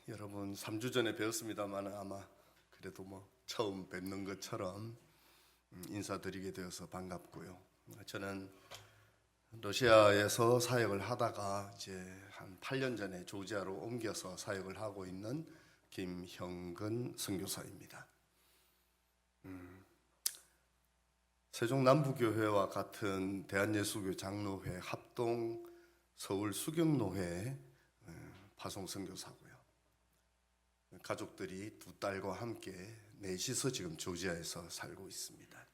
여러분 3주 전에 배웠습니다만 아마 그래도 처음 뵙는 것처럼 인사드리게 되어서 반갑고요. 저는 러시아에서 사역을 하다가 이제 한 8년 전에 조지아로 옮겨서 사역을 하고 있는 김형근 선교사입니다. 세종 남부교회와 같은 대한예수교 장로회 합동 서울 수경노회 파송 선교사고요. 가족들이 두 딸과 함께 넷이서 지금 조지아에서 살고 있습니다.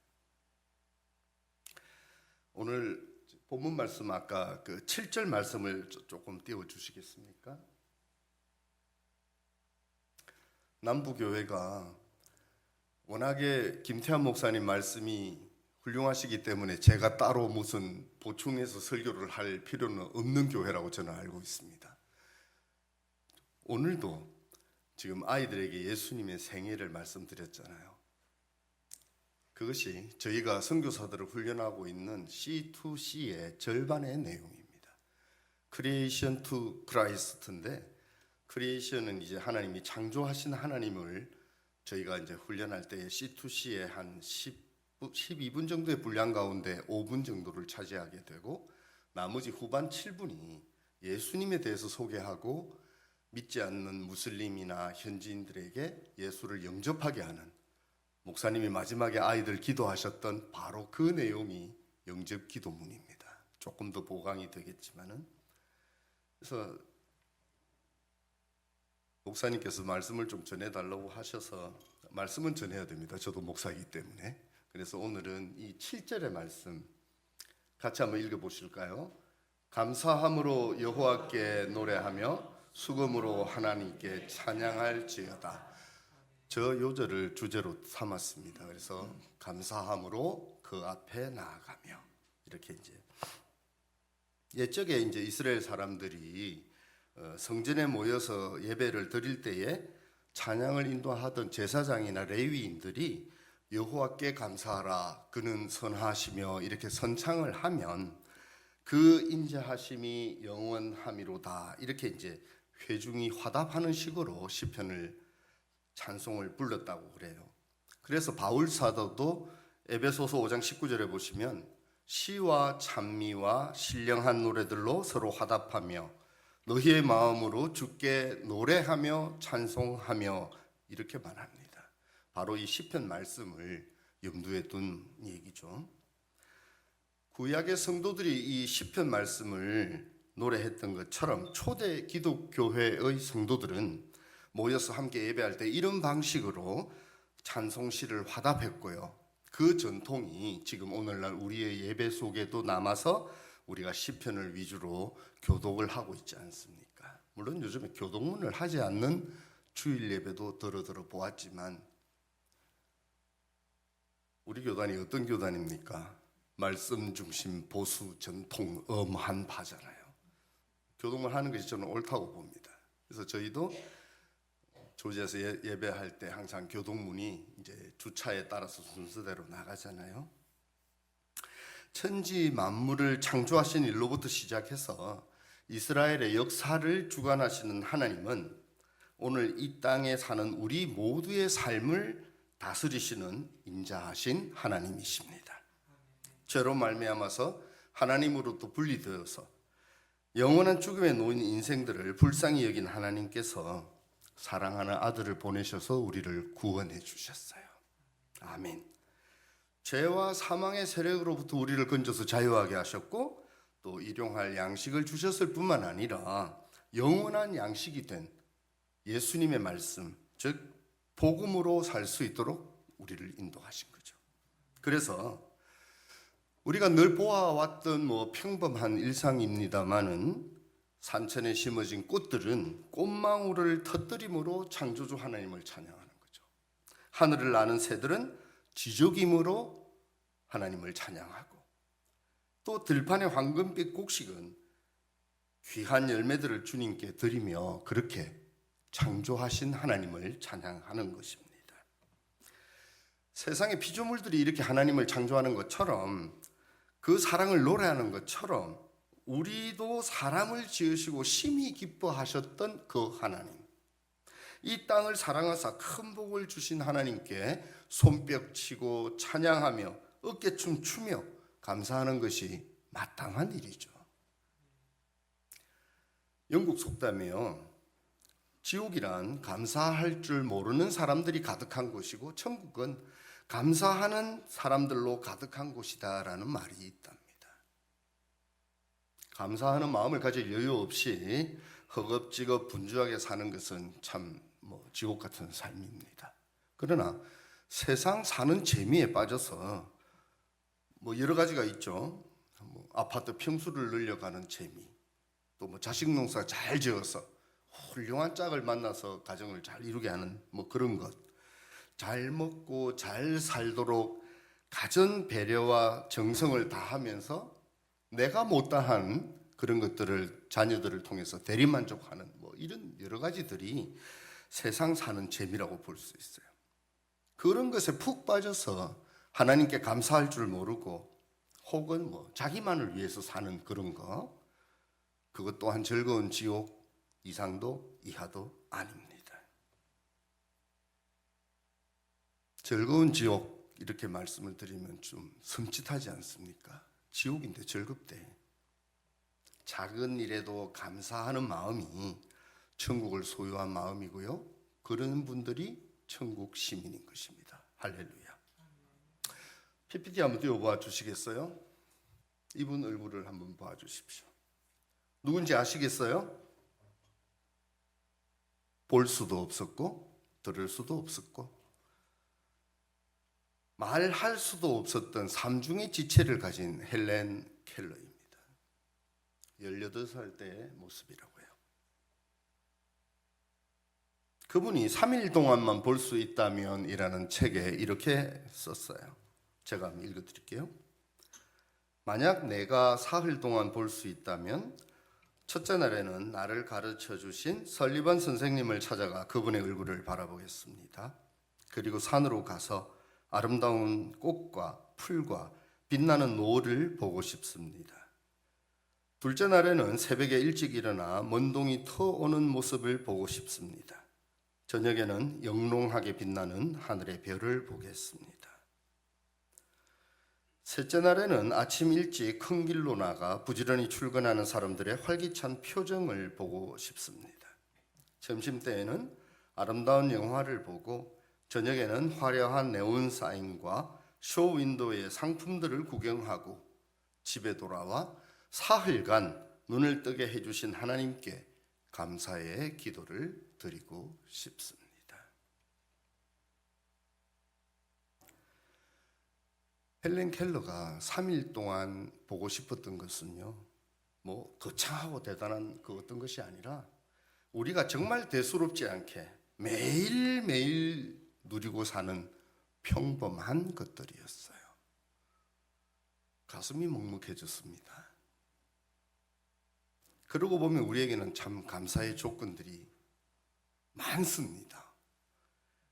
오늘 본문 말씀 아까 그 7절 말씀을 조금 띄워 주시겠습니까? 남부교회가 워낙에 김태환 목사님 말씀이 훌륭하시기 때문에 제가 따로 무슨 보충해서 설교를 할 필요는 없는 교회라고 저는 알고 있습니다. 오늘도 지금 아이들에게 예수님의 생애를 말씀드렸잖아요. 그것이 저희가 선교사들을 훈련하고 있는 C2C의 절반의 내용입니다. Creation to Christ인데, 크리에이션은 이제 하나님이 창조하신 하나님을 저희가 이제 훈련할 때 C2C의 한 12분 정도의 분량 가운데 5분 정도를 차지하게 되고, 나머지 후반 7분이 예수님에 대해서 소개하고 믿지 않는 무슬림이나 현지인들에게 예수를 영접하게 하는, 목사님이 마지막에 아이들 기도하셨던 바로 그 내용이 영접 기도문입니다. 조금 더 보강이 되겠지만은, 그래서 목사님께서 말씀을 좀 전해달라고 하셔서 말씀은 전해야 됩니다. 저도 목사이기 때문에. 그래서 오늘은 이 7절의 말씀 같이 한번 읽어보실까요? 감사함으로 여호와께 노래하며 수금으로 하나님께 찬양할지어다. 저 요절을 주제로 삼았습니다. 그래서 감사함으로 그 앞에 나아가며, 이렇게 이제 옛적에 이제 이스라엘 사람들이 성전에 모여서 예배를 드릴 때에 찬양을 인도하던 제사장이나 레위인들이 여호와께 감사하라 그는 선하시며 이렇게 선창을 하면 그 인자하심이 영원함이로다, 이렇게 이제 회중이 화답하는 식으로 시편을 찬송을 불렀다고 그래요. 그래서 바울 사도도 에베소서 5장 19절에 보시면 시와 찬미와 신령한 노래들로 서로 화답하며 너희의 마음으로 주께 노래하며 찬송하며, 이렇게 말합니다. 바로 이 시편 말씀을 염두에 둔 얘기죠. 구약의 성도들이 이 시편 말씀을 노래했던 것처럼 초대 기독교회의 성도들은 모여서 함께 예배할 때 이런 방식으로 찬송시를 화답했고요. 그 전통이 지금 오늘날 우리의 예배 속에도 남아서 우리가 시편을 위주로 교독을 하고 있지 않습니까? 물론 요즘에 교독문을 하지 않는 주일 예배도 더러 보았지만, 우리 교단이 어떤 교단입니까? 말씀 중심 보수 전통 엄한 파잖아요. 교독을 하는 것이 저는 옳다고 봅니다. 그래서 저희도 조지아에서 예배할 때 항상 교독문이 이제 주차에 따라서 순서대로 나가잖아요. 천지 만물을 창조하신 일로부터 시작해서 이스라엘의 역사를 주관하시는 하나님은 오늘 이 땅에 사는 우리 모두의 삶을 다스리시는 인자하신 하나님이십니다. 죄로 말미암아서 하나님으로부터 분리되어서 영원한 죽음에 놓인 인생들을 불쌍히 여긴 하나님께서 사랑하는 아들을 보내셔서 우리를 구원해 주셨어요. 아멘. 죄와 사망의 세력으로부터 우리를 건져서 자유하게 하셨고, 또 일용할 양식을 주셨을 뿐만 아니라 영원한 양식이 된 예수님의 말씀, 즉 복음으로 살 수 있도록 우리를 인도하신 거죠. 그래서 우리가 늘 보아왔던 평범한 일상입니다마는 산천에 심어진 꽃들은 꽃망울을 터뜨림으로 창조주 하나님을 찬양하는 거죠. 하늘을 나는 새들은 지저귀므로 하나님을 찬양하고, 또 들판의 황금빛 곡식은 귀한 열매들을 주님께 드리며 그렇게 창조하신 하나님을 찬양하는 것입니다. 세상의 피조물들이 이렇게 하나님을 창조하는 것처럼, 그 사랑을 노래하는 것처럼 우리도 사람을 지으시고 심히 기뻐하셨던 그 하나님, 이 땅을 사랑하사 큰 복을 주신 하나님께 손뼉치고 찬양하며 어깨춤 추며 감사하는 것이 마땅한 일이죠. 영국 속담에요, 지옥이란 감사할 줄 모르는 사람들이 가득한 곳이고 천국은 감사하는 사람들로 가득한 곳이다라는 말이 있답니다. 감사하는 마음을 가질 여유 없이 허겁지겁 분주하게 사는 것은 참 지옥 같은 삶입니다. 그러나 세상 사는 재미에 빠져서 여러 가지가 있죠. 아파트 평수를 늘려가는 재미, 또 자식 농사 잘 지어서 훌륭한 짝을 만나서 가정을 잘 이루게 하는 그런 것, 잘 먹고 잘 살도록 가전 배려와 정성을 다하면서 내가 못다한 그런 것들을 자녀들을 통해서 대리만족하는 이런 여러 가지들이 세상 사는 재미라고 볼 수 있어요. 그런 것에 푹 빠져서 하나님께 감사할 줄 모르고 혹은 자기만을 위해서 사는 그런 거, 그것 또한 즐거운 지옥 이상도 이하도 아닙니다. 즐거운 지옥 이렇게 말씀을 드리면 좀 섬찟하지 않습니까? 지옥인데 즐겁대. 작은 일에도 감사하는 마음이 천국을 소유한 마음이고요, 그런 분들이 천국 시민인 것입니다. 할렐루야. PPT 한번 띄워봐 주시겠어요? 이분 얼굴을 한번 봐 주십시오. 누군지 아시겠어요? 볼 수도 없었고 들을 수도 없었고 말할 수도 없었던 삼중의 지체를 가진 헬렌 켈러입니다. 18살 때의 모습이라고 해요. 그분이 3일 동안만 볼 수 있다면 이라는 책에 이렇게 썼어요. 제가 한번 읽어드릴게요. 만약 내가 사흘 동안 볼 수 있다면 첫째 날에는 나를 가르쳐 주신 설리번 선생님을 찾아가 그분의 얼굴을 바라보겠습니다. 그리고 산으로 가서 아름다운 꽃과 풀과 빛나는 노을을 보고 싶습니다. 둘째 날에는 새벽에 일찍 일어나 먼동이 터오는 모습을 보고 싶습니다. 저녁에는 영롱하게 빛나는 하늘의 별을 보겠습니다. 셋째 날에는 아침 일찍 큰 길로 나가 부지런히 출근하는 사람들의 활기찬 표정을 보고 싶습니다. 점심때에는 아름다운 영화를 보고 저녁에는 화려한 네온 사인과 쇼윈도의 상품들을 구경하고 집에 돌아와 사흘간 눈을 뜨게 해주신 하나님께 감사의 기도를 드리고 싶습니다. 헬렌 켈러가 3일 동안 보고 싶었던 것은요, 거창하고 대단한 그 어떤 것이 아니라 우리가 정말 대수롭지 않게 매일매일 누리고 사는 평범한 것들이었어요. 가슴이 먹먹해졌습니다. 그러고 보면 우리에게는 참 감사의 조건들이 많습니다.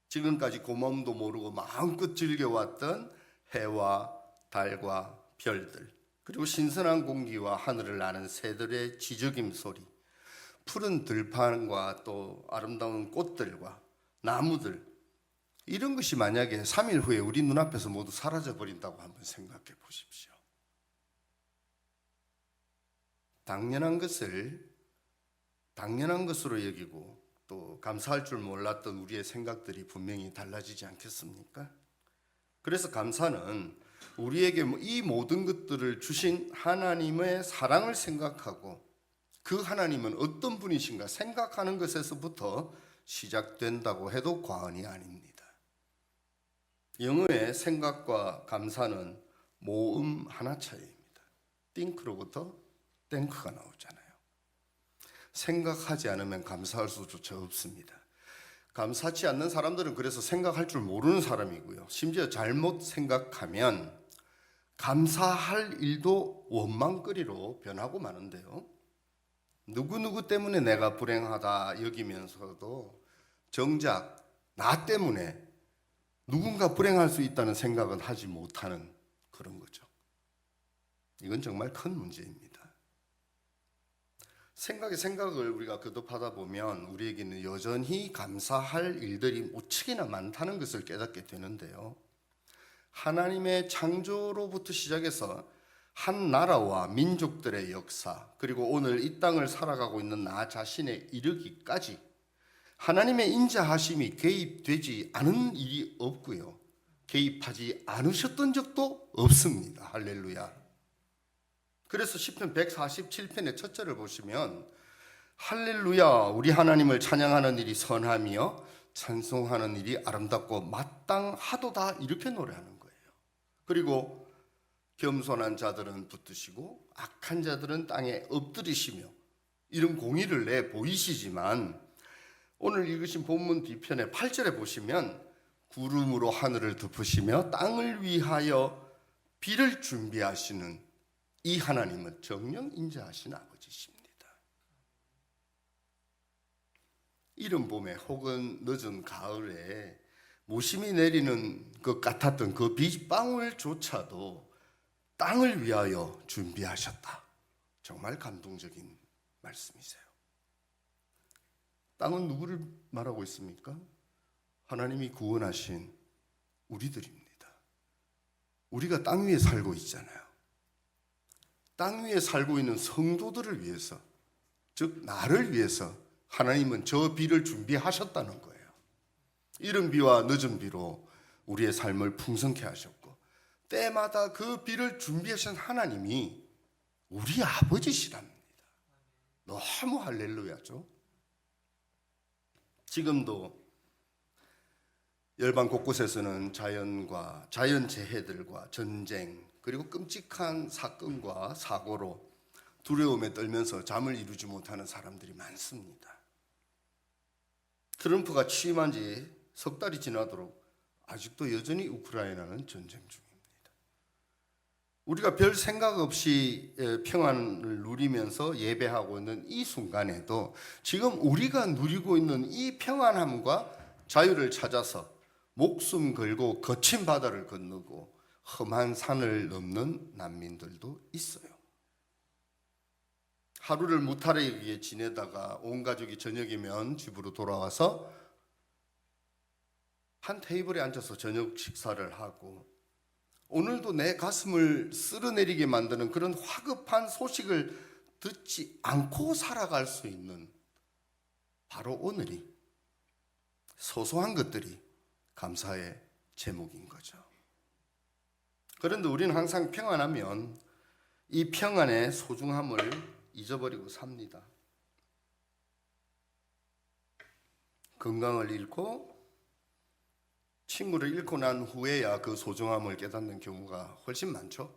지금까지 고마움도 모르고 마음껏 즐겨왔던 해와 달과 별들, 그리고 신선한 공기와 하늘을 나는 새들의 지저귐 소리, 푸른 들판과 또 아름다운 꽃들과 나무들, 이런 것이 만약에 3일 후에 우리 눈앞에서 모두 사라져 버린다고 한번 생각해 보십시오. 당연한 것을 당연한 것으로 여기고 또 감사할 줄 몰랐던 우리의 생각들이 분명히 달라지지 않겠습니까? 그래서 감사는 우리에게 이 모든 것들을 주신 하나님의 사랑을 생각하고 그 하나님은 어떤 분이신가 생각하는 것에서부터 시작된다고 해도 과언이 아닙니다. 영어의 생각과 감사는 모음 하나 차이입니다. think로부터 thank가 나오잖아요. 생각하지 않으면 감사할 수조차 없습니다. 감사치 않는 사람들은 그래서 생각할 줄 모르는 사람이고요. 심지어 잘못 생각하면 감사할 일도 원망거리로 변하고 마는데요. 누구누구 때문에 내가 불행하다 여기면서도 정작 나 때문에 누군가 불행할 수 있다는 생각은 하지 못하는 그런 거죠. 이건 정말 큰 문제입니다. 생각을 우리가 거듭하다 보면 우리에게는 여전히 감사할 일들이 무척이나 많다는 것을 깨닫게 되는데요. 하나님의 창조로부터 시작해서 한 나라와 민족들의 역사, 그리고 오늘 이 땅을 살아가고 있는 나 자신에 이르기까지 하나님의 인자하심이 개입되지 않은 일이 없고요, 개입하지 않으셨던 적도 없습니다. 할렐루야. 그래서 시편 147편의 첫 절을 보시면 할렐루야, 우리 하나님을 찬양하는 일이 선하며 찬송하는 일이 아름답고 마땅하도다, 이렇게 노래하는 거예요. 그리고 겸손한 자들은 붙드시고 악한 자들은 땅에 엎드리시며, 이런 공의를 내 보이시지만 오늘 읽으신 본문 뒤편에 8절에 보시면 구름으로 하늘을 덮으시며 땅을 위하여 비를 준비하시는 이 하나님은 정녕 인자하신 아버지십니다. 이른 봄에 혹은 늦은 가을에 모심이 내리는 것 같았던 그 빗방울조차도 땅을 위하여 준비하셨다. 정말 감동적인 말씀이세요. 땅은 누구를 말하고 있습니까? 하나님이 구원하신 우리들입니다. 우리가 땅 위에 살고 있잖아요. 땅 위에 살고 있는 성도들을 위해서, 즉 나를 위해서 하나님은 저 비를 준비하셨다는 거예요. 이른 비와 늦은 비로 우리의 삶을 풍성케 하셨고, 때마다 그 비를 준비하신 하나님이 우리 아버지시랍니다. 너무 할렐루야죠. 지금도 열방 곳곳에서는 자연재해들과 전쟁, 그리고 끔찍한 사건과 사고로 두려움에 떨면서 잠을 이루지 못하는 사람들이 많습니다. 트럼프가 취임한 지 석 달이 지나도록 아직도 여전히 우크라이나는 전쟁 중입니다. 우리가 별 생각 없이 평안을 누리면서 예배하고 있는 이 순간에도 지금 우리가 누리고 있는 이 평안함과 자유를 찾아서 목숨 걸고 거친 바다를 건너고 험한 산을 넘는 난민들도 있어요. 하루를 무탈하게 지내다가 온 가족이 저녁이면 집으로 돌아와서 한 테이블에 앉아서 저녁 식사를 하고, 오늘도 내 가슴을 쓸어내리게 만드는 그런 화급한 소식을 듣지 않고 살아갈 수 있는 바로 오늘이, 소소한 것들이 감사의 제목인 거죠. 그런데 우리는 항상 평안하면 이 평안의 소중함을 잊어버리고 삽니다. 건강을 잃고 친구를 잃고 난 후에야 그 소중함을 깨닫는 경우가 훨씬 많죠.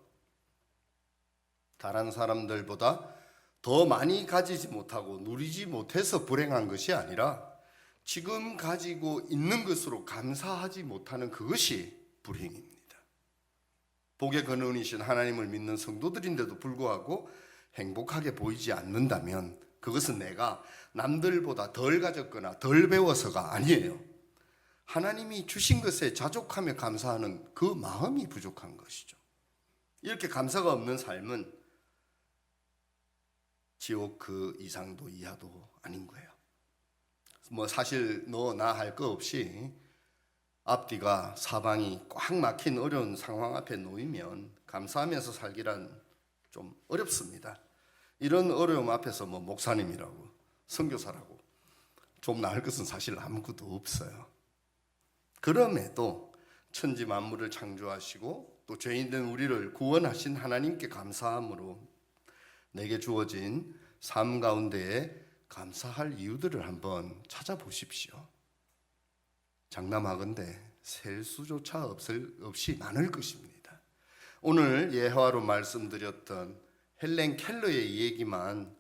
다른 사람들보다 더 많이 가지지 못하고 누리지 못해서 불행한 것이 아니라 지금 가지고 있는 것으로 감사하지 못하는 그것이 불행입니다. 복의 근원이신 하나님을 믿는 성도들인데도 불구하고 행복하게 보이지 않는다면 그것은 내가 남들보다 덜 가졌거나 덜 배워서가 아니에요. 하나님이 주신 것에 자족하며 감사하는 그 마음이 부족한 것이죠. 이렇게 감사가 없는 삶은 지옥 그 이상도 이하도 아닌 거예요. 사실 너 나 할 거 없이 앞뒤가 사방이 꽉 막힌 어려운 상황 앞에 놓이면 감사하면서 살기란 좀 어렵습니다. 이런 어려움 앞에서 목사님이라고 선교사라고 좀 나을 것은 사실 아무것도 없어요. 그럼에도 천지 만물을 창조하시고 또 죄인된 우리를 구원하신 하나님께 감사함으로 내게 주어진 삶 가운데에 감사할 이유들을 한번 찾아보십시오. 장담하건대 셀 수조차 없이 많을 것입니다. 오늘 예화로 말씀드렸던 헬렌 켈러의 얘기만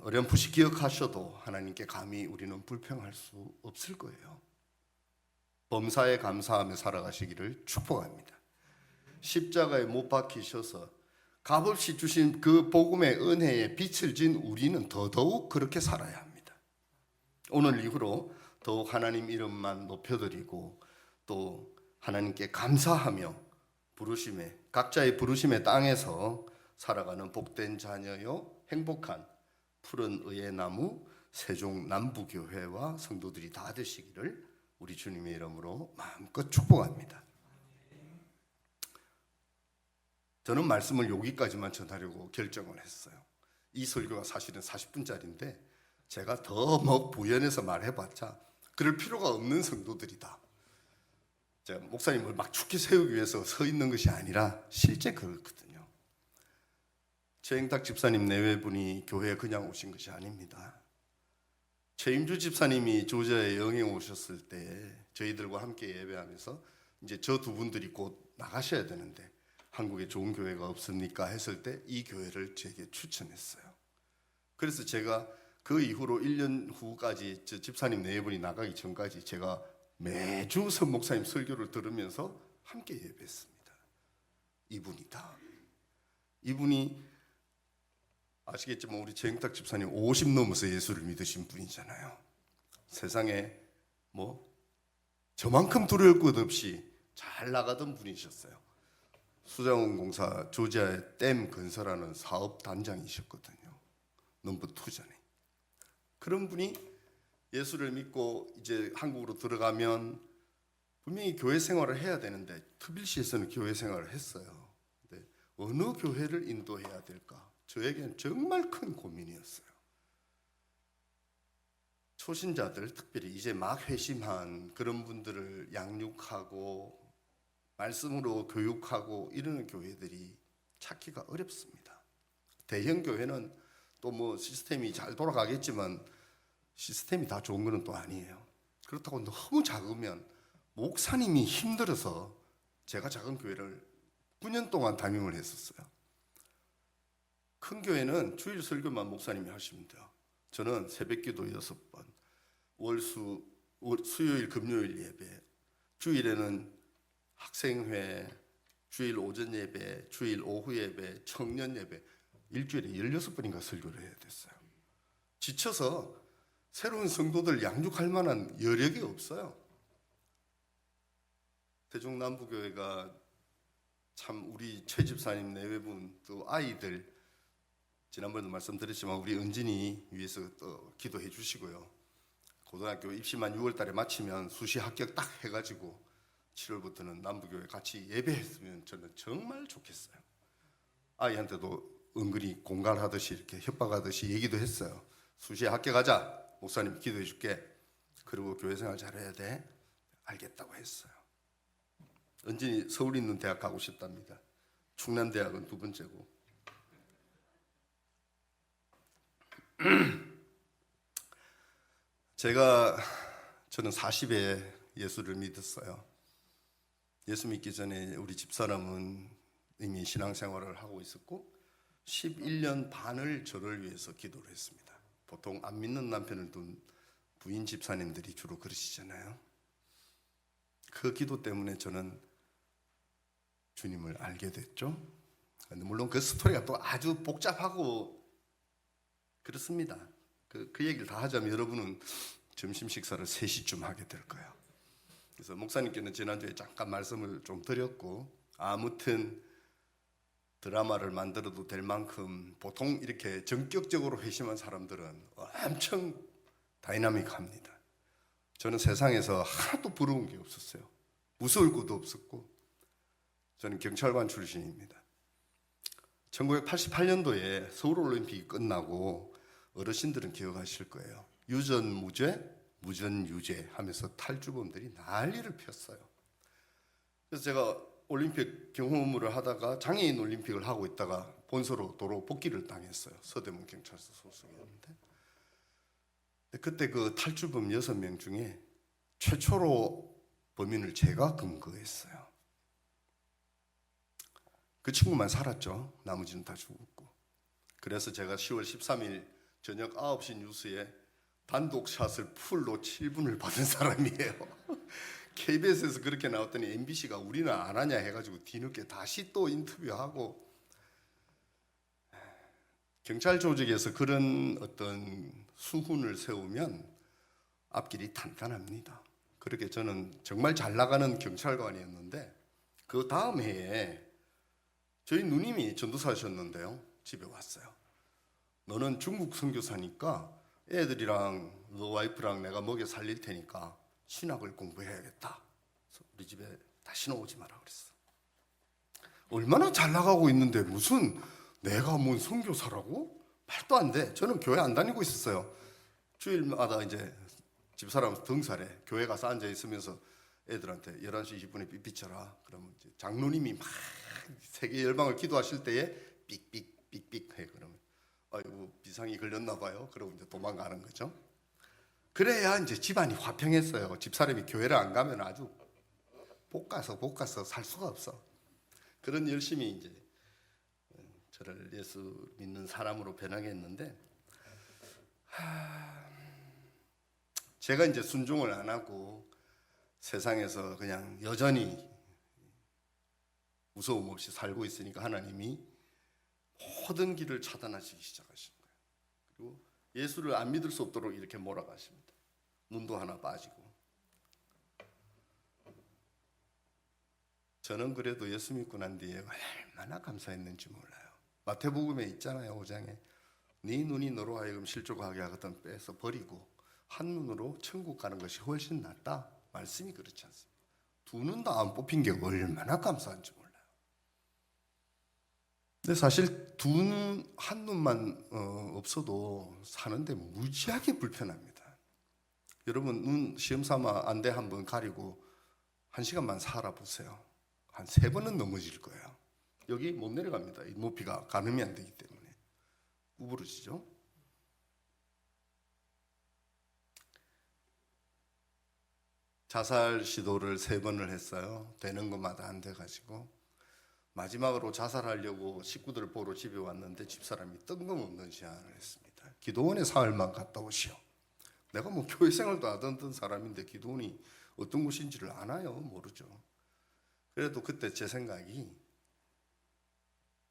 어렴풋이 기억하셔도 하나님께 감히 우리는 불평할 수 없을 거예요. 범사에 감사하며 살아가시기를 축복합니다. 십자가에 못 박히셔서 값없이 주신 그 복음의 은혜에 빛을 진 우리는 더더욱 그렇게 살아야 합니다. 오늘 이후로 더욱 하나님 이름만 높여드리고 또 하나님께 감사하며 각자의 부르심의 땅에서 살아가는 복된 자녀요 행복한 푸른 의의 나무 세종 남부교회와 성도들이 다 되시기를 우리 주님의 이름으로 마음껏 축복합니다. 저는 말씀을 여기까지만 전하려고 결정을 했어요. 이 설교가 사실은 40분짜리인데 제가 더 부연해서 말해봤자 그럴 필요가 없는 성도들이다. 제가 목사님을 막 죽게 세우기 위해서 서 있는 것이 아니라 실제 그렇거든요. 최영탁 집사님 내외분이 교회에 그냥 오신 것이 아닙니다. 최임주 집사님이 조지아에 영에 오셨을 때 저희들과 함께 예배하면서 이제 저 두 분들이 곧 나가셔야 되는데 한국에 좋은 교회가 없습니까? 했을 때 이 교회를 제게 추천했어요. 그래서 제가 그 이후로 1년 후까지 저 집사님 네 분이 나가기 전까지 제가 매주 선 목사님 설교를 들으면서 함께 예배했습니다. 이분이다. 이분이 아시겠지만 우리 최영탁 집사님 50 넘어서 예수를 믿으신 분이잖아요. 세상에 뭐 저만큼 두려울 것 없이 잘 나가던 분이셨어요. 수자원 공사 조지아의 댐 건설하는 사업 단장이셨거든요. 넘버 2전에. 그런 분이 예수를 믿고 이제 한국으로 들어가면 분명히 교회 생활을 해야 되는데 트빌시에서는 교회 생활을 했어요. 근데 어느 교회를 인도해야 될까? 저에게는 정말 큰 고민이었어요. 초신자들, 특별히 이제 막 회심한 그런 분들을 양육하고 말씀으로 교육하고 이러는 교회들이 찾기가 어렵습니다. 대형 교회는 또 뭐 시스템이 잘 돌아가겠지만 시스템이 다 좋은 건 또 아니에요. 그렇다고 너무 작으면 목사님이 힘들어서 제가 작은 교회를 9년 동안 담임을 했었어요. 큰 교회는 주일 설교만 목사님이 하시면 돼요. 저는 새벽기도 6번, 수요일 금요일 예배, 주일에는 학생회, 주일 오전 예배, 주일 오후 예배, 청년 예배, 일주일에 16번인가 설교를 해야 됐어요. 지쳐서 새로운 성도들 양육할 만한 여력이 없어요. 세종남부교회가 참 우리 최 집사님 내외분 또 아이들 지난번에도 말씀드렸지만 우리 은진이 위해서 또 기도해 주시고요. 고등학교 입시만 6월 달에 마치면 수시 합격 딱 해가지고 7월부터는 남부교회 같이 예배했으면 저는 정말 좋겠어요. 아이한테도 은근히 공갈하듯이 이렇게 협박하듯이 얘기도 했어요. 수시에 합격하자. 목사님 기도해 줄게. 그리고 교회 생활 잘해야 돼. 알겠다고 했어요. 은진이 서울에 있는 대학 가고 싶답니다. 충남대학은 2번째고. 저는 40에 예수를 믿었어요. 예수 믿기 전에 우리 집사람은 이미 신앙생활을 하고 있었고 11년 반을 저를 위해서 기도를 했습니다. 보통 안 믿는 남편을 둔 부인 집사님들이 주로 그러시잖아요. 그 기도 때문에 저는 주님을 알게 됐죠. 물론 그 스토리가 또 아주 복잡하고 그렇습니다. 그 얘기를 다 하자면 여러분은 점심 식사를 3시쯤 하게 될 거예요. 그래서 목사님께는 지난주에 잠깐 말씀을 좀 드렸고 아무튼 드라마를 만들어도 될 만큼 보통 이렇게 전격적으로 회심한 사람들은 엄청 다이나믹합니다. 저는 세상에서 하나도 부러운 게 없었어요. 무서울 것도 없었고 저는 경찰관 출신입니다. 1988년도에 서울올림픽이 끝나고 어르신들은 기억하실 거예요. 유전무죄, 무전유죄 하면서 탈주범들이 난리를 폈어요. 그래서 제가 올림픽 경호무를 하다가 장애인 올림픽을 하고 있다가 본서로 도로 복귀를 당했어요. 서대문 경찰서 소속이었는데 그때 그 탈주범 6명 중에 최초로 범인을 제가 검거했어요. 그 친구만 살았죠. 나머지는 다 죽었고. 그래서 제가 10월 13일 저녁 9시 뉴스에 단독샷을 풀로 7분을 받은 사람이에요. KBS에서 그렇게 나왔더니 MBC가 우리는 안 하냐 해가지고 뒤늦게 다시 또 인터뷰하고 경찰 조직에서 그런 어떤 수훈을 세우면 앞길이 탄탄합니다. 그렇게 저는 정말 잘 나가는 경찰관이었는데 그 다음 해에 저희 누님이 전도사셨는데요. 집에 왔어요. 너는 중국 선교사니까 애들이랑 너 와이프랑 내가 먹여 살릴 테니까 신학을 공부해야겠다. 그래서 우리 집에 다시는 오지 마라 그랬어. 얼마나 잘 나가고 있는데 무슨 내가 뭔 선교사라고? 말도 안 돼. 저는 교회 안 다니고 있었어요. 주일마다 이제 집사람 등살에 교회 가서 앉아 있으면서 애들한테 11시 20분에 삐삐쳐라. 그러면 이제 장로님이 막 세계 열방을 기도하실 때에 삑삑 해. 그러면 아이고 비상이 걸렸나 봐요. 그러고 이제 도망가는 거죠. 그래야 이제 집안이 화평했어요. 집사람이 교회를 안 가면 아주 볶아서 살 수가 없어. 그런 열심히 이제 저를 예수 믿는 사람으로 변하게 했는데, 제가 이제 순종을 안 하고 세상에서 그냥 여전히 무서움 없이 살고 있으니까 하나님이 모든 길을 차단하시기 시작하신 거예요. 그리고 예수를 안 믿을 수 없도록 이렇게 몰아가십니다. 눈도 하나 빠지고. 저는 그래도 예수 믿고 난 뒤에 얼마나 감사했는지 몰라요. 마태복음에 있잖아요. 5장에 네 눈이 너로 하여금 실족하게 하거든 빼서 버리고 한 눈으로 천국 가는 것이 훨씬 낫다. 말씀이 그렇지 않습니까? 두 눈 다 안 뽑힌 게 얼마나 감사한지 몰라요. 근데 사실 두 눈, 한 눈만 없어도 사는데 무지하게 불편합니다. 여러분 눈 시험 삼아 안대 한번 가리고 1시간만 살아보세요. 한 3번은 넘어질 거예요. 여기 못 내려갑니다. 이 높이가 가늠이 안 되기 때문에 구부러지죠. 자살 시도를 3번을 했어요. 되는 것마다 안 돼가지고 마지막으로 자살하려고 식구들 보러 집에 왔는데 집사람이 뜬금없는 제안을 했습니다. 기도원에 사흘만 갔다 오시오. 내가 뭐 교회 생활도 하던 사람인데 기도원이 어떤 곳인지를 아나요? 모르죠. 그래도 그때 제 생각이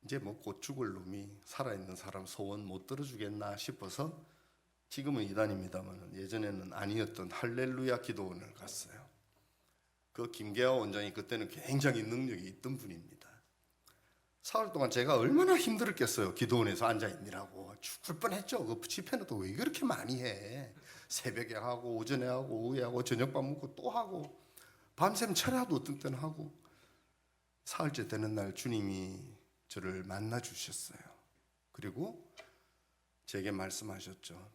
이제 뭐 곧 죽을 놈이 살아있는 사람 소원 못 들어주겠나 싶어서 지금은 이단입니다만 예전에는 아니었던 할렐루야 기도원을 갔어요. 그 김계화 원장이 그때는 굉장히 능력이 있던 분입니다. 사흘 동안 제가 얼마나 힘들었겠어요. 기도원에서 앉아있느라고 죽을 뻔했죠. 그 집회는 또 왜 그렇게 많이 해. 새벽에 하고 오전에 하고 오후에 하고 저녁밥 먹고 또 하고 밤샘 철야도 어떤 때는 하고. 사흘째 되는 날 주님이 저를 만나 주셨어요. 그리고 제게 말씀하셨죠.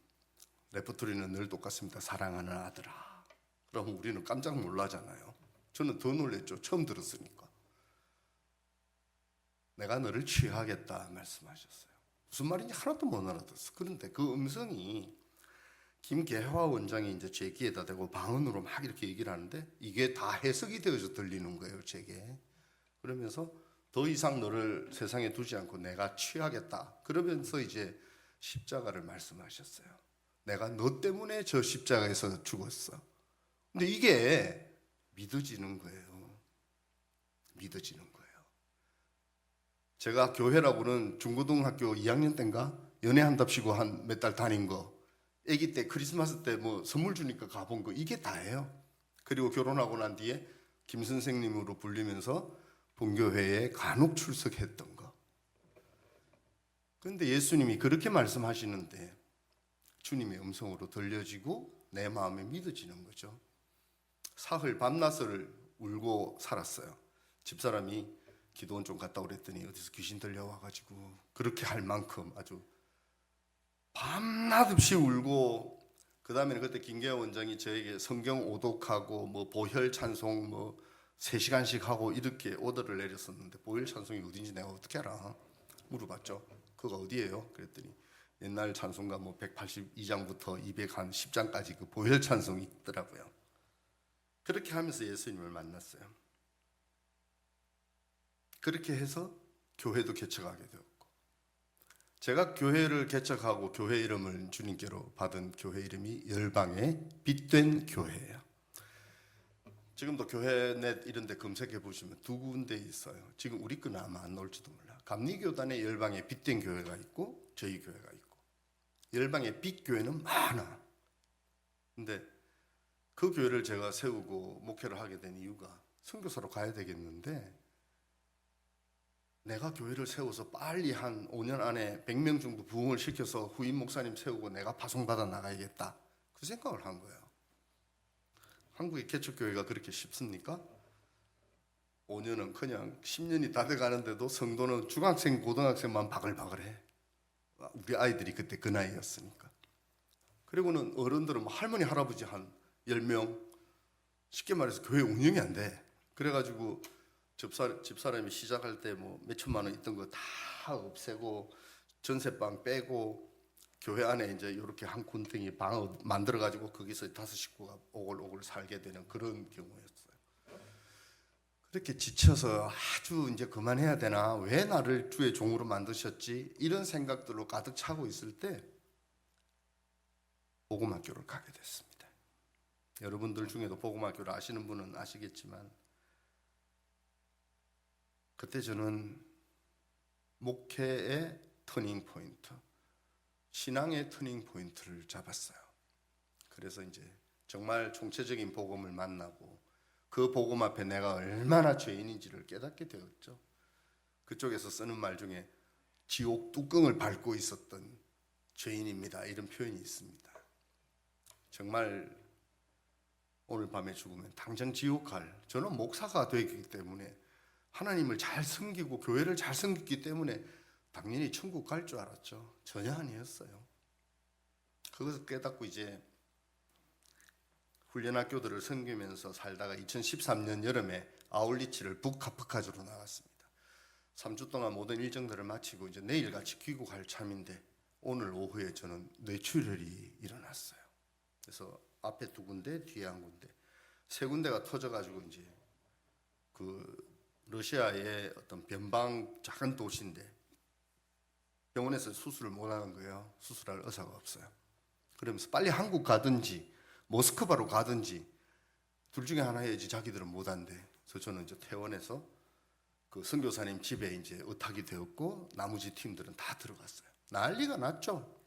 레퍼토리는 늘 똑같습니다. 사랑하는 아들아. 그럼 우리는 깜짝 놀라잖아요. 저는 더 놀랬죠. 처음 들었으니까. 내가 너를 취하겠다 말씀하셨어요. 무슨 말인지 하나도 못 알아듣었어. 그런데 그 음성이 김계화 원장이 이제 제 귀에다 대고 방언으로 막 이렇게 얘기를 하는데 이게 다 해석이 되어서 들리는 거예요. 제게. 그러면서 더 이상 너를 세상에 두지 않고 내가 취하겠다. 그러면서 이제 십자가를 말씀하셨어요. 내가 너 때문에 저 십자가에서 죽었어. 근데 이게 믿어지는 거예요. 믿어지는 거예요. 제가 교회라고는 중고등학교 2학년 때인가 연애한답시고 한 몇 달 다닌 거, 아기 때 크리스마스 때 뭐 선물 주니까 가본 거, 이게 다예요. 그리고 결혼하고 난 뒤에 김 선생님으로 불리면서 본교회에 간혹 출석했던 거. 그런데 예수님이 그렇게 말씀하시는데 주님의 음성으로 들려지고 내 마음에 믿어지는 거죠. 사흘 밤낮을 울고 살았어요. 집사람이 기도원 좀 갔다 오랬더니 어디서 귀신 들려와가지고 그렇게 할 만큼 아주 밤낮 없이 울고, 그 다음에는 그때 김계화 원장이 저에게 성경 오독하고 뭐 보혈 찬송 뭐 3시간씩 하고 이렇게 오더를 내렸었는데, 보혈 찬송이 어딘지 내가 어떻게 알아? 물어봤죠. 그거 어디예요? 그랬더니 옛날 찬송가 뭐 182장부터 210장까지 그 보혈 찬송이 있더라고요. 그렇게 하면서 예수님을 만났어요. 그렇게 해서 교회도 개척하게 되었고, 제가 교회를 개척하고 교회 이름을 주님께로 받은 교회 이름이 열방의 빛된 교회예요. 지금도 교회넷 이런 데 검색해 보시면 2군데 있어요. 지금 우리 거는 아마 안 나올지도 몰라. 감리교단의 열방의 빛된 교회가 있고 저희 교회가 있고, 열방의 빛 교회는 많아. 근데 그 교회를 제가 세우고 목회를 하게 된 이유가 선교사로 가야 되겠는데 내가 교회를 세워서 빨리 한 5년 안에 100명 정도 부흥을 시켜서 후임 목사님 세우고 내가 파송받아 나가야겠다. 그 생각을 한 거예요. 한국의 개척교회가 그렇게 쉽습니까? 5년은 그냥 10년이 다 돼가는데도 성도는 중학생, 고등학생만 바글바글해. 우리 아이들이 그때 그 나이였으니까. 그리고는 어른들은 뭐 할머니, 할아버지 한 10명, 쉽게 말해서 교회 운영이 안 돼. 그래가지고 집사람이 시작할 때 뭐 몇천만 원 있던 거 다 없애고 전세방 빼고 교회 안에 이제 이렇게 한 군탱이 방 만들어가지고 거기서 5식구가 오글오글 살게 되는 그런 경우였어요. 그렇게 지쳐서 아주 이제 그만해야 되나, 왜 나를 주의 종으로 만드셨지, 이런 생각들로 가득 차고 있을 때 복음학교를 가게 됐습니다. 여러분들 중에도 복음학교를 아시는 분은 아시겠지만 그때 저는 목회의 터닝 포인트, 신앙의 터닝 포인트를 잡았어요. 그래서 이제 정말 총체적인 복음을 만나고 그 복음 앞에 내가 얼마나 죄인인지를 깨닫게 되었죠. 그쪽에서 쓰는 말 중에 지옥 뚜껑을 밟고 있었던 죄인입니다, 이런 표현이 있습니다. 정말 오늘 밤에 죽으면 당장 지옥 갈, 저는 목사가 되기 때문에 하나님을 잘 섬기고 교회를 잘 섬기기 때문에 당연히 천국 갈 줄 알았죠. 전혀 아니었어요. 그것을 깨닫고 이제 훈련학교들을 섬기면서 살다가 2013년 여름에 아울리치를 북카프카주로 나갔습니다. 3주 동안 모든 일정들을 마치고 이제 내일같이 귀국할 참인데 오늘 오후에 저는 뇌출혈이 일어났어요. 그래서 앞에 2군데, 뒤에 1군데, 3군데가 터져가지고 이제 그 러시아의 어떤 변방 작은 도시인데 병원에서 수술을 못 하는 거예요. 수술할 의사가 없어요. 그러면서 빨리 한국 가든지 모스크바로 가든지 둘 중에 하나 해야지 자기들은 못 한대. 그래서 저는 이제 퇴원해서 그 선교사님 집에 이제 의탁이 되었고 나머지 팀들은 다 들어갔어요. 난리가 났죠.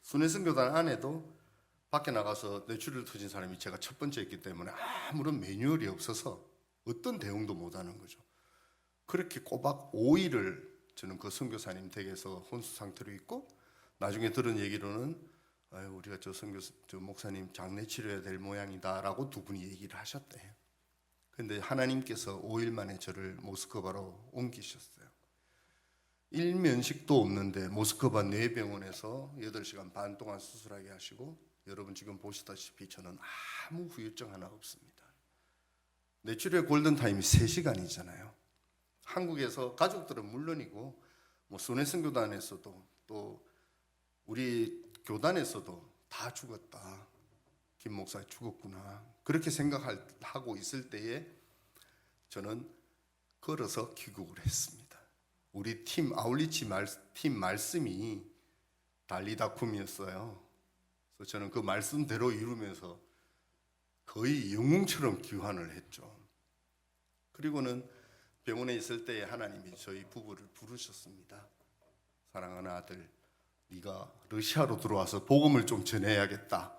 순회선교단 안에도 밖에 나가서 뇌출혈 터진 사람이 제가 첫 번째였기 때문에 아무런 매뉴얼이 없어서 어떤 대응도 못 하는 거죠. 그렇게 꼬박 5일을 저는 그 선교사님 댁에서 혼수 상태로 있고, 나중에 들은 얘기로는 우리가 저 목사님 장례 치료해야 될 모양이다라고 2분이 얘기를 하셨대요. 근데 하나님께서 5일 만에 저를 모스크바로 옮기셨어요. 일면식도 없는데 모스크바 뇌병원에서 8시간 반 동안 수술하게 하시고, 여러분 지금 보시다시피 저는 아무 후유증 하나 없습니다. 뇌출혈 골든타임이 3시간이잖아요. 한국에서 가족들은 물론이고 뭐 순회선교단에서도 또 우리 교단에서도 다 죽었다, 김 목사 죽었구나, 그렇게 생각하고 있을 때에 저는 걸어서 귀국을 했습니다. 우리 팀 아울리치 팀 말씀이 달리다쿰이었어요. 그래서 저는 그 말씀대로 이루면서 거의 영웅처럼 귀환을 했죠. 그리고는 병원에 있을 때에 하나님이 저희 부부를 부르셨습니다. 사랑하는 아들, 네가 러시아로 들어와서 복음을 좀 전해야겠다.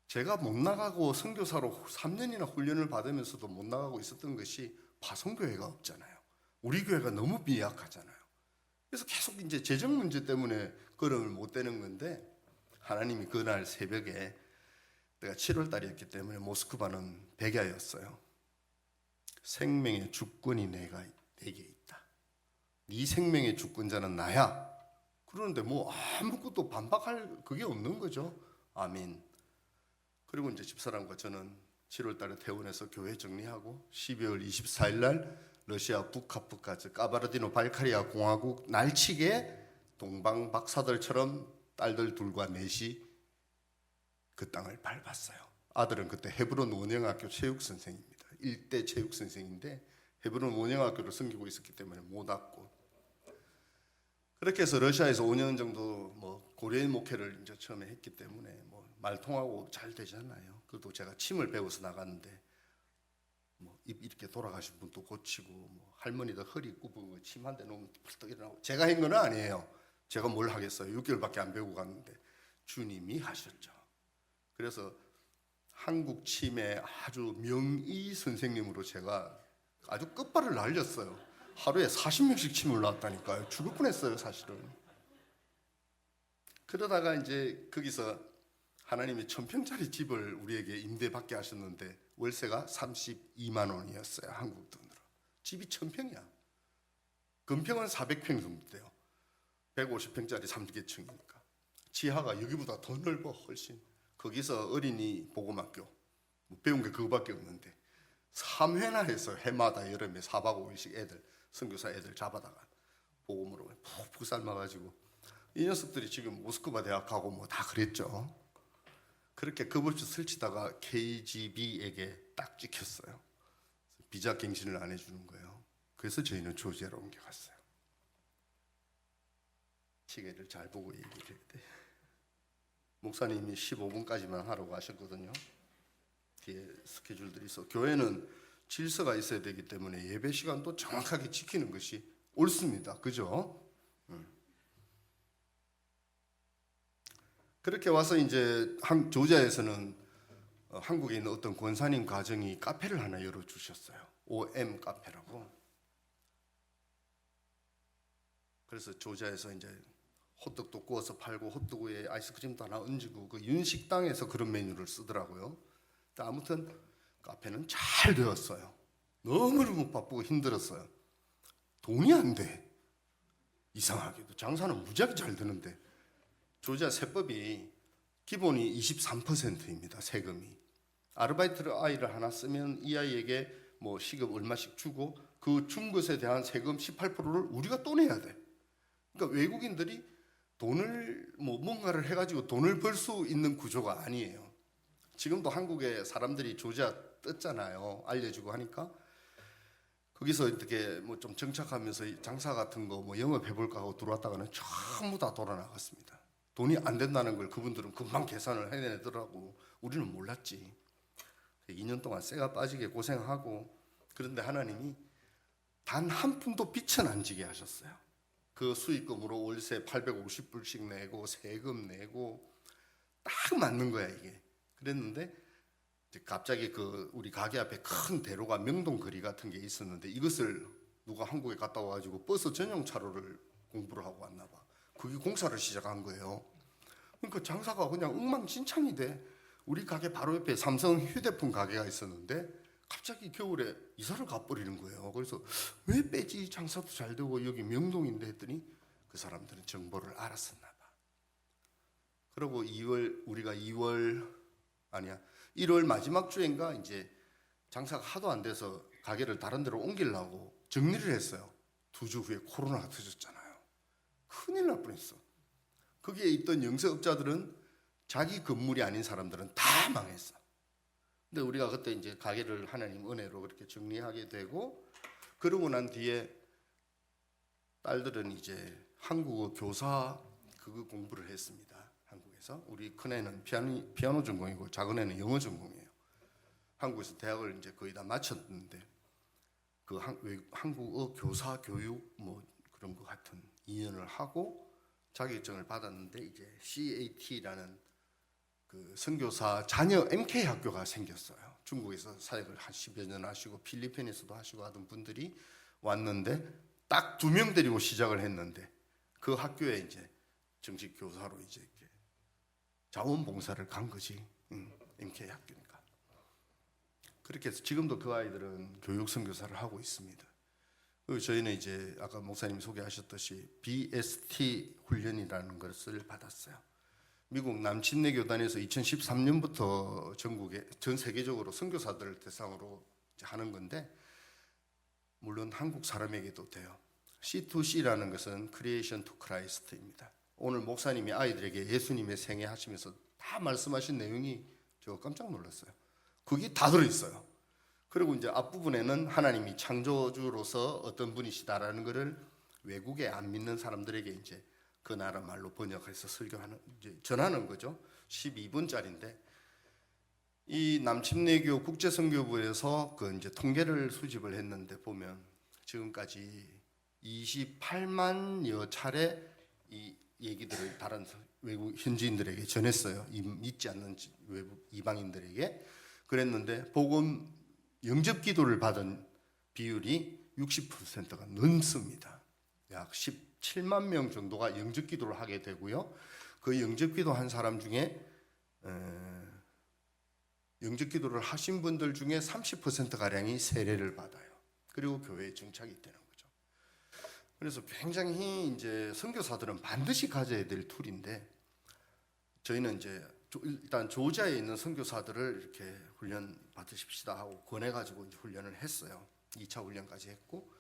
제가 못 나가고 선교사로 3년이나 훈련을 받으면서도 못 나가고 있었던 것이 파송교회가 없잖아요. 우리 교회가 너무 미약하잖아요. 그래서 계속 이제 재정 문제 때문에 걸음을 못 대는 건데, 하나님이 그날 새벽에, 내가 7월 달이었기 때문에 모스크바는 백야였어요. 생명의 주권이 내게 있다. 네 생명의 주권자는 나야. 그러는데 뭐 아무것도 반박할 그게 없는 거죠. 아멘. 그리고 이제 집사람과 저는 7월 달에 퇴원해서 교회 정리하고 12월 24일 날 러시아 북카프카즈 까바르디노 발카리아 공화국 날치게 동방 박사들처럼 딸들 둘과 넷이 그 땅을 밟았어요. 아들은 그때 헤브론 원영학교 체육선생입니다. 1대 체육선생인데 헤브론 원영학교를 섬기고 있었기 때문에 못 왔고, 그렇게 해서 러시아에서 5년 정도 뭐 고려인 목회를 이제 처음에 했기 때문에 뭐 말통하고 잘 되잖아요. 그래도 제가 침을 배워서 나갔는데 뭐 입 이렇게 돌아가신 분도 고치고, 뭐 할머니도 허리 굽은 거 침 한 대 놓으면 펄떡 일어나고, 제가 한 건 아니에요. 제가 뭘 하겠어요. 6개월밖에 안 배우고 갔는데 주님이 하셨죠. 그래서 한국 침의 아주 명의 선생님으로 제가 아주 끝발을 날렸어요. 하루에 40명씩 침을 놨다니까요. 죽을 뻔했어요, 사실은. 그러다가 이제 거기서 하나님이 1000평짜리 집을 우리에게 임대받게 하셨는데 월세가 32만 원이었어요, 한국 돈으로. 집이 1000평이야. 건평은 400평 정도 돼요. 150평짜리 3개층이니까. 지하가 여기보다 더 넓어, 훨씬. 거기서 어린이 복음학교, 뭐 배운 게 그거밖에 없는데 3회나 해서 해마다 여름에 4박 5일씩 애들, 선교사 애들 잡아다가 복음으로 푹푹 삶아가지고 이 녀석들이 지금 모스크바 대학 가고 뭐 다 그랬죠. 그렇게 겁없이 설치다가 KGB에게 딱 찍혔어요. 비자 갱신을 안 해주는 거예요. 그래서 저희는 조지아로 옮겨갔어요. 시계를 잘 보고 얘기를 해야 돼. 목사님이 15분까지만 하라고 하셨거든요. 뒤에 스케줄들이 있어. 교회는 질서가 있어야 되기 때문에 예배 시간도 정확하게 지키는 것이 옳습니다. 그죠? 그렇게 와서 이제 조지아에서는 한국에 있는 어떤 권사님 가정이 카페를 하나 열어주셨어요. OM 카페라고. 그래서 조지아에서 이제 호떡도 구워서 팔고 호떡에 아이스크림도 하나 얹고 그 윤식당에서 그런 메뉴를 쓰더라고요. 아무튼 카페는 잘 되었어요. 너무너무 바쁘고 힘들었어요. 돈이 안 돼. 이상하게도 장사는 무지하게 잘 되는데 조지아 세법이 기본이 23%입니다. 세금이. 아르바이트 아이를 하나 쓰면 이 아이에게 뭐 시급 얼마씩 주고 그 준 것에 대한 세금 18%를 우리가 또 내야 돼. 그러니까 외국인들이 돈을 뭐 뭔가를 해가지고 돈을 벌 수 있는 구조가 아니에요. 지금도 한국에 사람들이 조지아 떴잖아요. 알려주고 하니까 거기서 어떻게 뭐 좀 정착하면서 장사 같은 거 뭐 영업해볼까 하고 들어왔다가는 전부 다 돌아 나갔습니다. 돈이 안 된다는 걸 그분들은 금방 계산을 해내더라고. 우리는 몰랐지. 2년 동안 쇠가 빠지게 고생하고 그런데 하나님이 단 한 푼도 빚은 안 지게 하셨어요. 그 수익금으로 월세 850불씩 내고 세금 내고 딱 맞는 거야 이게. 그랬는데 갑자기 그 우리 가게 앞에 큰 대로가 명동거리 같은 게 있었는데 이것을 누가 한국에 갔다 와가지고 버스 전용 차로를 공부를 하고 왔나 봐. 그게 공사를 시작한 거예요. 그러니까 장사가 그냥 엉망진창이 돼. 우리 가게 바로 옆에 삼성 휴대폰 가게가 있었는데 갑자기 겨울에 이사를 가버리는 거예요. 그래서 왜 빼지? 장사도 잘 되고 여기 명동인데 했더니 그 사람들은 정보를 알았었나 봐. 그리고 우리가 1월 마지막 주인가 이제 장사가 하도 안 돼서 가게를 다른 데로 옮기려고 정리를 했어요. 2주 후에 코로나가 터졌잖아요. 큰일 날 뻔했어. 거기에 있던 영세업자들은 자기 건물이 아닌 사람들은 다 망했어. 근데 우리가 그때 이제 가게를 하나님 은혜로 그렇게 정리하게 되고 그러고 난 뒤에 딸들은 이제 한국어 교사 그거 공부를 했습니다. 한국에서 우리 큰애는 피아노 전공이고 작은애는 영어 전공이에요. 한국에서 대학을 이제 거의 다 마쳤는데 그 한국어 교사 교육 뭐 그런 거 같은 2년을 하고 자격증을 받았는데 이제 CAT라는 그 선교사 자녀 MK 학교가 생겼어요. 중국에서 사역을 한 10여 년 하시고 필리핀에서도 하시고 하던 분들이 왔는데 딱 2명 데리고 시작을 했는데 그 학교에 이제 정식 교사로 이제 이렇게 자원봉사를 간 거지. MK 학교니까. 그렇게 해서 지금도 그 아이들은 교육 선교사를 하고 있습니다. 그리고 저희는 이제 아까 목사님이 소개하셨듯이 BST 훈련이라는 것을 받았어요. 미국 남침내 교단에서 2013년부터 전 세계적으로 선교사들을 대상으로 하는 건데 물론 한국 사람에게도 돼요. C2C라는 것은 Creation to Christ입니다. 오늘 목사님이 아이들에게 예수님의 생애 하시면서 다 말씀하신 내용이 저 깜짝 놀랐어요. 그게 다 들어있어요. 그리고 이제 앞부분에는 하나님이 창조주로서 어떤 분이시다라는 것을 외국에 안 믿는 사람들에게 이제 그 나라 말로 번역해서 설교하는 이제 전하는 거죠. 12분짜리인데 이 남침내교 국제선교부에서 그 이제 통계를 수집을 했는데 보면 지금까지 28만여 차례 이 얘기들을 다른 외국 현지인들에게 전했어요. 믿지 않는 외국 이방인들에게 그랬는데 복음 영접 기도를 받은 비율이 60%가 넘습니다. 약 17만 명 정도가 영접 기도를 하게 되고요. 그 영접 기도 한 사람 중에 영접 기도를 하신 분들 중에 30%가량이 세례를 받아요. 그리고 교회에 정착이 되는 거죠. 그래서 굉장히 이제 선교사들은 반드시 가져야 될 툴인데, 저희는 이제 일단 조지아에 있는 선교사들을 이렇게 훈련 받으십시다 하고 권해가지고 이제 훈련을 했어요. 2차 훈련까지 했고,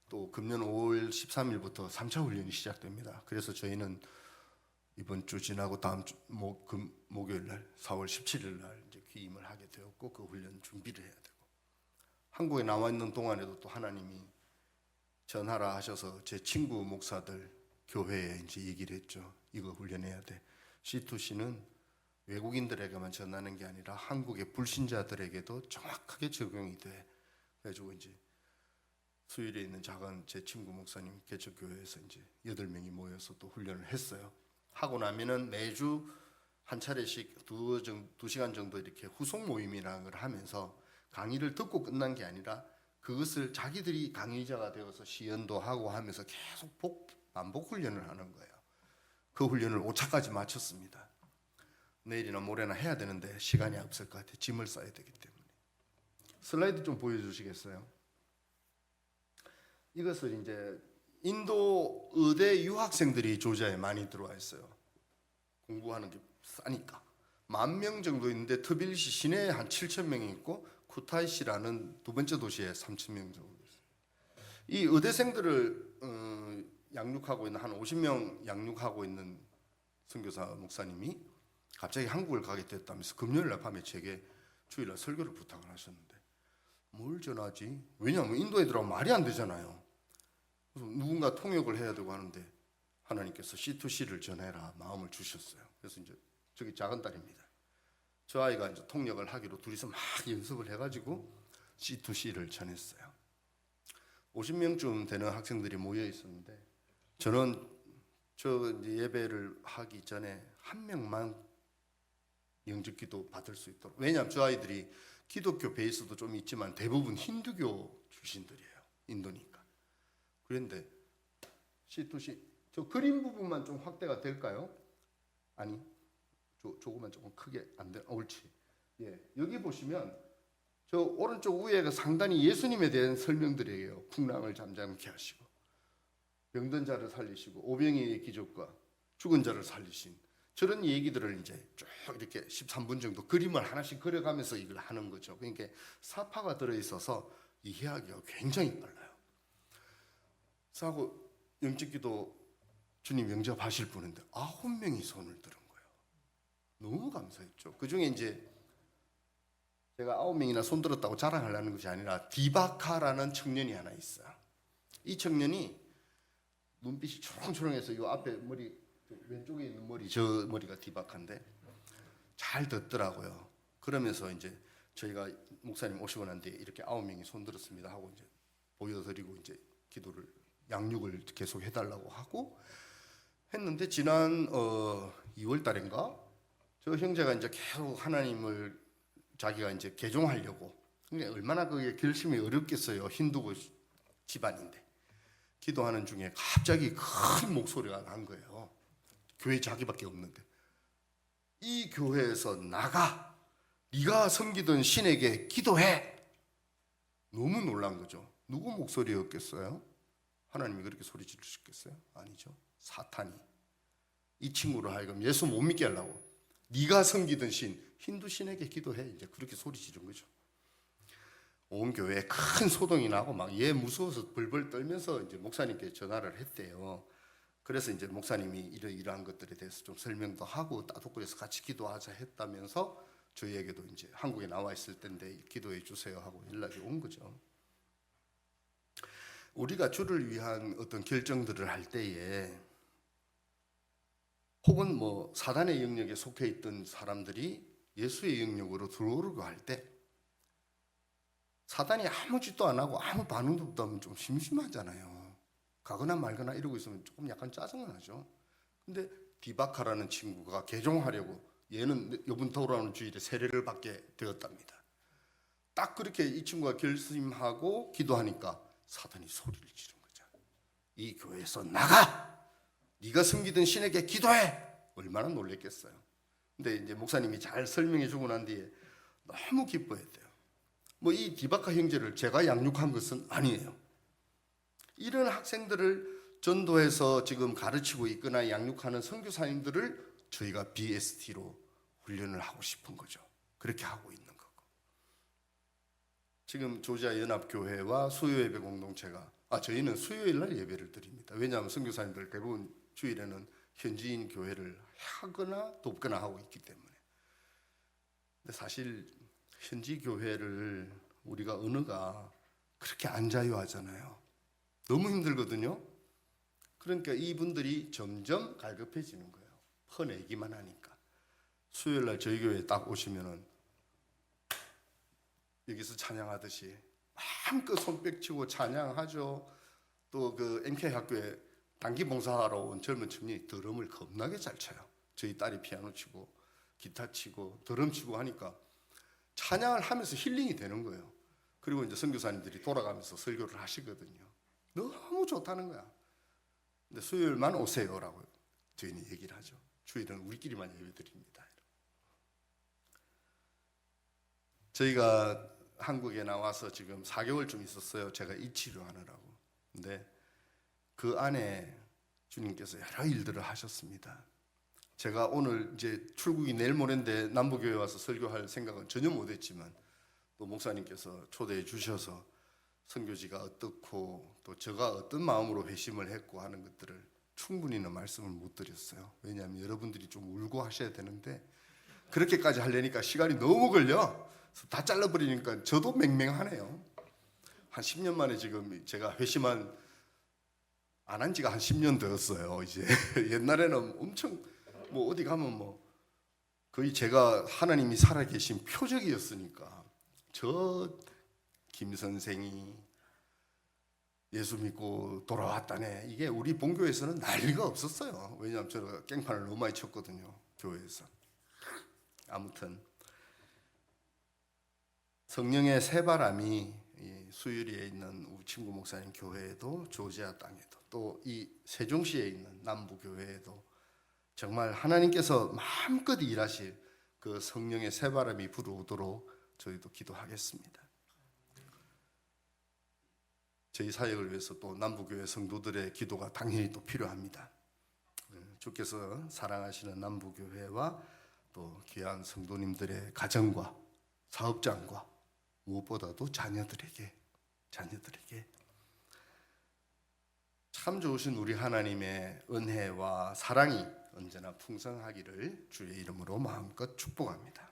또 금년 5월 13일부터 3차 훈련이 시작됩니다. 그래서 저희는 이번 주 지나고 다음 주 목요일 날 4월 17일 날 이제 귀임을 하게 되었고, 그 훈련 준비를 해야 되고, 한국에 나와 있는 동안에도 또 하나님이 전하라 하셔서 제 친구 목사들 교회에 이제 얘기를 했죠. 이거 훈련해야 돼. C2C는 외국인들에게만 전하는 게 아니라 한국의 불신자들에게도 정확하게 적용이 돼. 그래가지고 이제 수일에 있는 작은 제 친구 목사님 개척교회에서 이제 8명이 모여서 또 훈련을 했어요. 하고 나면은 매주 한 차례씩 2시간 정도 이렇게 후속 모임이라는 걸 하면서 강의를 듣고 끝난 게 아니라 그것을 자기들이 강의자가 되어서 시연도 하고 하면서 계속 반복 훈련을 하는 거예요. 그 훈련을 5차까지 마쳤습니다. 내일이나 모레나 해야 되는데 시간이 없을 것 같아요. 짐을 싸야 되기 때문에. 슬라이드 좀 보여주시겠어요? 이것을 이제 인도 의대 유학생들이 조지아에 많이 들어와 있어요. 공부하는 게 싸니까. 10,000명 정도 있는데 트빌리시 시내에 한 7,000명이 있고 쿠타이시라는 두 번째 도시에 3,000명 정도 있어요. 이 의대생들을 양육하고 있는 한 50명 양육하고 있는 선교사 목사님이 갑자기 한국을 가게 됐다면서 금요일 날 밤에 제게 주일날 설교를 부탁을 하셨는데, 뭘 전하지? 왜냐하면 인도 애들하고 말이 안 되잖아요. 그래서 누군가 통역을 해야 되고 하는데 하나님께서 C2C를 전해라 마음을 주셨어요. 그래서 이제 저기 작은 딸입니다. 저 아이가 이제 통역을 하기로 둘이서 막 연습을 해가지고 C2C를 전했어요. 50명쯤 되는 학생들이 모여 있었는데, 저는 저 이제 예배를 하기 전에 한 명만 영접기도 받을 수 있도록, 왜냐하면 저 아이들이 기독교 베이스도 좀 있지만 대부분 힌두교 출신들이에요. 인도니까. 그런데 C2C 저 그림 부분만 좀 확대가 될까요? 아니, 조금만 조금 크게 안 돼. 옳지. 예, 여기 보시면 저 오른쪽 위에가 상단이 예수님에 대한 설명들이에요. 풍랑을 잠잠케 하시고 병든 자를 살리시고 오병이의 기적과 죽은 자를 살리신 저런 얘기들을 이제 쭉 이렇게 13분 정도 그림을 하나씩 그려가면서 이걸 하는 거죠. 그러니까 사파가 들어있어서 이해하기가 굉장히 빨라요. 하고 영접기도 주님 영접하실 분인데 9명이 손을 들은 거예요. 너무 감사했죠. 그 중에 이제 제가 9명이나 손 들었다고 자랑하려는 것이 아니라 디바카라는 청년이 하나 있어요. 이 청년이 눈빛이 초롱초롱해서 이 앞에 머리 왼쪽에 있는 머리, 저 머리가 디바카인데 잘 듣더라고요. 그러면서 이제 저희가 목사님 오시고 난 뒤에 이렇게 9명이 손 들었습니다 하고 이제 보여드리고 이제 기도를 양육을 계속 해달라고 하고 했는데, 지난 2월 달인가 저 형제가 이제 계속 하나님을 자기가 이제 개종하려고, 그러니까 얼마나 그게 결심이 어렵겠어요. 힌두교 집안인데 기도하는 중에 갑자기 큰 목소리가 난 거예요. 교회 자기밖에 없는데, 이 교회에서 나가, 네가 섬기던 신에게 기도해. 너무 놀란 거죠. 누구 목소리였겠어요? 하나님이 그렇게 소리 지르셨겠어요? 아니죠. 사탄이 이 친구를 하여금 예수 못 믿게 하려고 네가 섬기던 신, 힌두 신에게 기도해. 이제 그렇게 소리 지른 거죠. 온 교회에 큰 소동이 나고 막 얘 무서워서 벌벌 떨면서 이제 목사님께 전화를 했대요. 그래서 이제 목사님이 이러한 것들에 대해서 좀 설명도 하고 따독거려서 같이 기도하자 했다면서 저희에게도 이제 한국에 나와 있을 텐데 기도해 주세요 하고 연락이 온 거죠. 우리가 주를 위한 어떤 결정들을 할 때에 혹은 뭐 사단의 영역에 속해 있던 사람들이 예수의 영역으로 들어오려고 할 때 사단이 아무 짓도 안 하고 아무 반응도 없다면 좀 심심하잖아요. 가거나 말거나 이러고 있으면 조금 약간 짜증 나죠. 근데 디바카라는 친구가 개종하려고, 얘는 이번 돌아오는 주일에 세례를 받게 되었답니다. 딱 그렇게 이 친구가 결심하고 기도하니까 사단이 소리를 지른 거죠. 이 교회에서 나가! 네가 섬기던 신에게 기도해! 얼마나 놀랬겠어요. 근데 이제 목사님이 잘 설명해 주고 난 뒤에 너무 기뻐했대요. 뭐 이 디바카 형제를 제가 양육한 것은 아니에요. 이런 학생들을 전도해서 지금 가르치고 있거나 양육하는 선교사님들을 저희가 BST로 훈련을 하고 싶은 거죠. 그렇게 하고 있는 거고. 지금 조지아 연합교회와 수요예배 공동체가 저희는 수요일 날 예배를 드립니다. 왜냐하면 선교사님들 대부분 주일에는 현지인 교회를 하거나 돕거나 하고 있기 때문에. 근데 사실 현지 교회를 우리가 언어가 그렇게 안 자유하잖아요. 너무 힘들거든요. 그러니까 이분들이 점점 갈급해지는 거예요. 퍼내기만 하니까. 수요일 날 저희 교회에 딱 오시면은 여기서 찬양하듯이 마음껏 손뼉치고 찬양하죠. 또 그 MK 학교에 단기 봉사하러 온 젊은 층이 드럼을 겁나게 잘 쳐요. 저희 딸이 피아노 치고 기타 치고 드럼 치고 하니까 찬양을 하면서 힐링이 되는 거예요. 그리고 이제 선교사님들이 돌아가면서 설교를 하시거든요. 너무 좋다는 거야. 근데 수요일만 오세요라고 저희는 얘기를 하죠. 주일은 우리끼리만 예배드립니다. 저희가 한국에 나와서 지금 4개월쯤 있었어요. 제가 이 치료하느라고. 근데 그 안에 주님께서 여러 일들을 하셨습니다. 제가 오늘 이제 출국이 내일 모레인데 남부교회 와서 설교할 생각은 전혀 못했지만 또 목사님께서 초대해 주셔서 선교지가 어떻고 또 제가 어떤 마음으로 회심을 했고 하는 것들을 충분히는 말씀을 못 드렸어요. 왜냐하면 여러분들이 좀 울고 하셔야 되는데 그렇게까지 하려니까 시간이 너무 걸려. 다 잘라버리니까 저도 맹맹하네요. 한 10년 만에 지금 제가 회심한 안 한 지가 한 10년 되었어요. 이제 옛날에는 엄청 뭐 어디 가면 뭐 거의 제가 하나님이 살아계신 표적이었으니까 저 김 선생이 예수 믿고 돌아왔다네. 이게 우리 본교에서는 난리가 없었어요. 왜냐하면 제가 깽판을 너무 많이 쳤거든요. 교회에서. 아무튼 성령의 새바람이 수유리에 있는 우리 친구 목사님 교회에도 조지아 땅에도 또 이 세종시에 있는 남부 교회에도 정말 하나님께서 마음껏 일하실 그 성령의 새바람이 불어오도록 저희도 기도하겠습니다. 저희 사역을 위해서 또 남부교회 성도들의 기도가 당연히 또 필요합니다. 주께서 사랑하시는 남부교회와 또 귀한 성도님들의 가정과 사업장과 무엇보다도 자녀들에게 참 좋으신 우리 하나님의 은혜와 사랑이 언제나 풍성하기를 주의 이름으로 마음껏 축복합니다.